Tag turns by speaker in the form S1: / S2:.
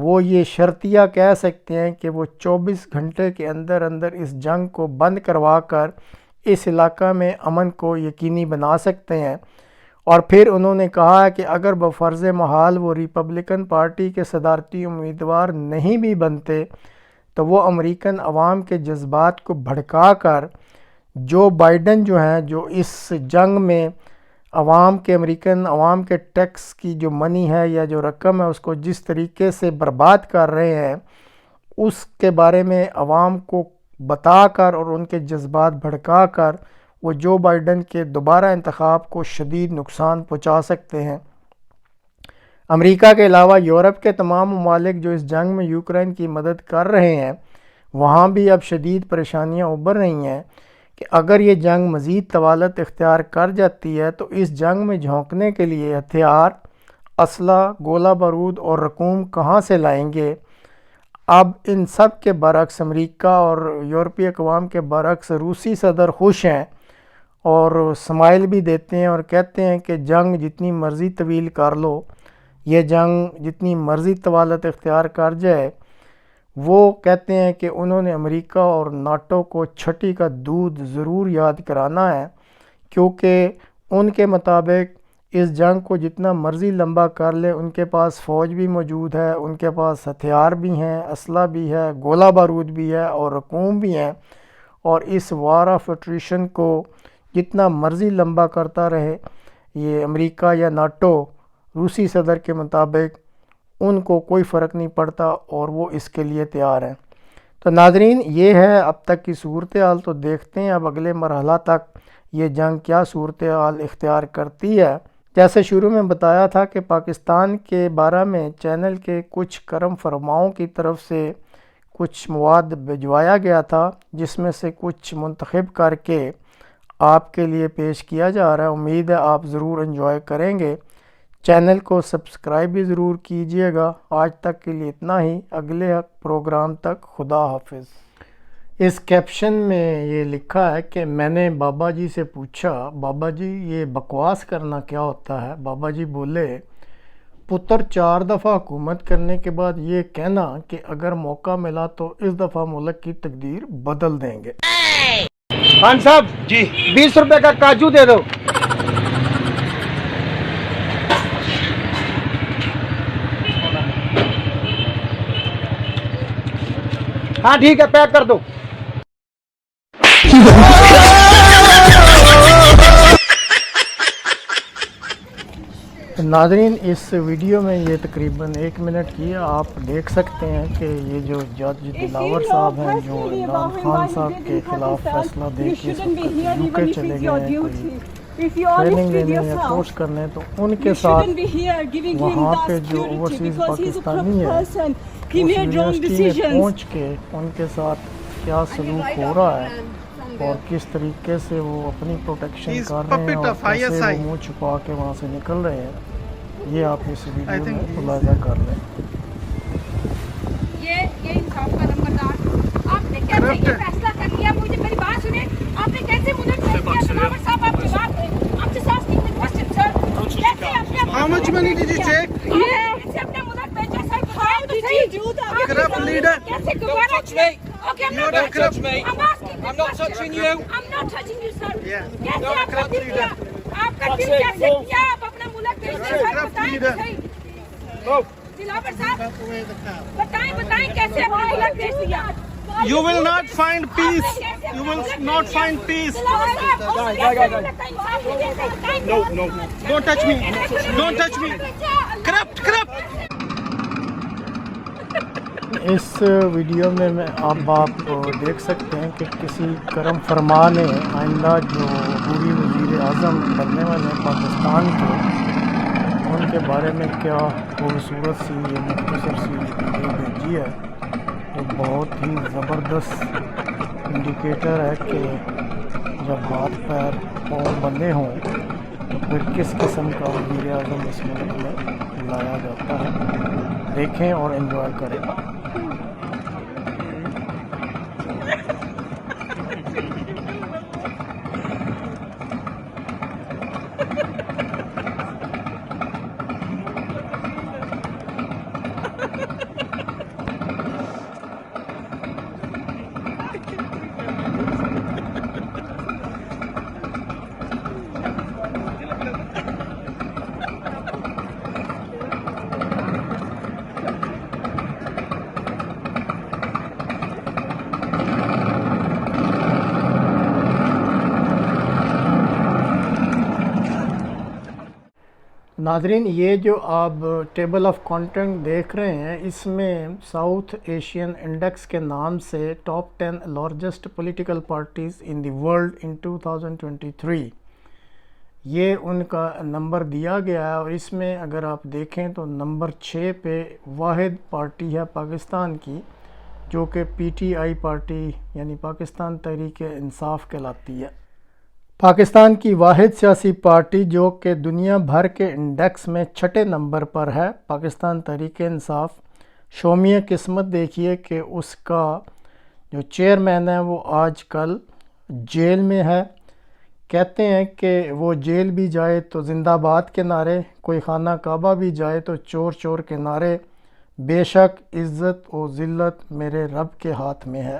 S1: وہ یہ شرطیہ کہہ سکتے ہیں کہ وہ 24 گھنٹے کے اندر اندر اس جنگ کو بند کروا کر اس علاقہ میں امن کو یقینی بنا سکتے ہیں۔ اور پھر انہوں نے کہا کہ اگر بفرض محال وہ ریپبلکن پارٹی کے صدارتی امیدوار نہیں بھی بنتے تو وہ امریکن عوام کے جذبات کو بھڑکا کر جو بائیڈن جو ہیں، جو اس جنگ میں امریکن عوام کے ٹیکس کی جو منی ہے یا جو رقم ہے اس کو جس طریقے سے برباد کر رہے ہیں، اس کے بارے میں عوام کو بتا کر اور ان کے جذبات بھڑکا کر وہ جو بائیڈن کے دوبارہ انتخاب کو شدید نقصان پہنچا سکتے ہیں۔ امریکہ کے علاوہ یورپ کے تمام ممالک جو اس جنگ میں یوکرین کی مدد کر رہے ہیں، وہاں بھی اب شدید پریشانیاں ابھر رہی ہیں کہ اگر یہ جنگ مزید طوالت اختیار کر جاتی ہے تو اس جنگ میں جھونکنے کے لیے ہتھیار، اسلحہ، گولہ بارود اور رقوم کہاں سے لائیں گے؟ اب ان سب کے برعکس امریکہ اور یورپی اقوام کے برعکس روسی صدر خوش ہیں اور سمائل بھی دیتے ہیں اور کہتے ہیں کہ جنگ جتنی مرضی طویل کر لو، یہ جنگ جتنی مرضی طوالت اختیار کر جائے، وہ کہتے ہیں کہ انہوں نے امریکہ اور ناٹو کو چھٹی کا دودھ ضرور یاد کرانا ہے، کیونکہ ان کے مطابق اس جنگ کو جتنا مرضی لمبا کر لے، ان کے پاس فوج بھی موجود ہے، ان کے پاس ہتھیار بھی ہیں، اسلحہ بھی ہے، گولہ بارود بھی ہے اور رقوم بھی ہیں، اور اس وار آف اٹریشن کو جتنا مرضی لمبا کرتا رہے یہ امریکہ یا ناٹو، روسی صدر کے مطابق ان کو کوئی فرق نہیں پڑتا اور وہ اس کے لیے تیار ہیں۔ تو ناظرین، یہ ہے اب تک کی صورتحال، تو دیکھتے ہیں اب اگلے مرحلہ تک یہ جنگ کیا صورتحال اختیار کرتی ہے۔ جیسے شروع میں بتایا تھا کہ پاکستان کے بارے میں چینل کے کچھ کرم فرماؤں کی طرف سے کچھ مواد بھجوایا گیا تھا، جس میں سے کچھ منتخب کر کے آپ کے لیے پیش کیا جا رہا ہے۔ امید ہے آپ ضرور انجوائے کریں گے۔ چینل کو سبسکرائب بھی ضرور کیجئے گا۔ آج تک کے لیے اتنا ہی، اگلے پروگرام تک خدا حافظ۔ اس کیپشن میں یہ لکھا ہے کہ میں نے بابا جی سے پوچھا، بابا جی یہ بکواس کرنا کیا ہوتا ہے؟ بابا جی بولے، پتر 4 دفعہ حکومت کرنے کے بعد یہ کہنا کہ اگر موقع ملا تو اس دفعہ ملک کی تقدیر بدل دیں گے۔
S2: خان صاحب جی 20 روپے کا کاجو دے دو۔ ہاں ٹھیک ہے، پیک کر دو۔
S1: ناظرین، اس ویڈیو میں یہ تقریباً 1 منٹ کی ہے۔ آپ دیکھ سکتے ہیں کہ یہ جو جج دلاور صاحب ہیں جو عمران خان صاحب کے خلاف فیصلہ دے کے یو کے چلے گئے ہیں کوئی ٹریننگ لینے یا کورس کرنے، تو ان کے ساتھ وہاں پہ جو اوورسیز پاکستانی ہے اس یونیورسٹی میں پہنچ کے ان کے ساتھ کیا سلوک ہو رہا ہے اور کس طریقے سے وہ اپنی پروٹیکشن کر رہے ہیں اور کیسے وہ منہ چھپا کے وہاں سے نکل رہے ہیں، یہ آپ اس ویڈیو میں ملاحظہ کر لیں۔
S3: یہ انصاف کا نمبردار، آپ نے کیسے یہ فیصلہ کر لیا؟ مجھے میری بات سنیں، آپ نے کیسے مجھے دلاور صاحب آپ کے ساتھ آپ سے ساتھ کتنے کوسچن سر، کیسے اپنے
S2: How much money did you take?
S3: کیسے اپنے ملک بھیجا سر؟ How did you do that?
S2: Corrupt leader.
S3: کیسے گوارا کیا؟ Okay, I'm not touching you. I'm asking
S4: I'm not touching you.
S3: I'm not touching you, sir.
S2: Yeah.
S3: کیسے آپ کا دل کیا؟ آپ کا دل کیسے کیا؟ آپ اپنا ملک بھیجتے سر، بتائیں تو صحیح۔ دلاور صاحب بتائیں کیسے اپنا ملک بھیج دیا؟
S2: You will not find peace. You will not find peace. No, no. Don't touch me. Don't touch me. Corrupt, corrupt.
S1: Us video میں آپ دیکھ سکتے ہیں کہ کسی کرم فرما نے آئندہ جو عبوری وزیر اعظم بننے والے ہیں پاکستان کے، ان کے بارے میں کیا خوبصورت سی یہ مختصر سی ویڈیو بھیجی ہے، جو بہت ہی زبردست انڈیکیٹر ہے کہ جب ہاتھ پیر پاؤں بندے ہوں تو پھر کس قسم کا وزیر اعظم اس ملک میں لایا جاتا ہے۔ دیکھیں اور انجوائے کریں۔ ناظرین، یہ جو آپ ٹیبل آف کانٹینٹ دیکھ رہے ہیں، اس میں ساؤتھ ایشین انڈیکس کے نام سے top 10 largest political parties in the world in 2023 یہ ان کا نمبر دیا گیا ہے، اور اس میں اگر آپ دیکھیں تو نمبر 6 پہ واحد پارٹی ہے پاکستان کی، جو کہ پی ٹی آئی پارٹی یعنی پاکستان تحریک انصاف کہلاتی ہے۔ پاکستان کی واحد سیاسی پارٹی جو کہ دنیا بھر کے انڈیکس میں 6 نمبر پر ہے، پاکستان تحریک انصاف، شومیہ قسمت دیکھیے کہ اس کا جو چیئرمین ہے وہ آج کل جیل میں ہے۔ کہتے ہیں کہ وہ جیل بھی جائے تو زندہ باد کے نعرے، کوئی خانہ کعبہ بھی جائے تو چور چور کے نعرے، بے شک عزت و ذلت میرے رب کے ہاتھ میں ہے۔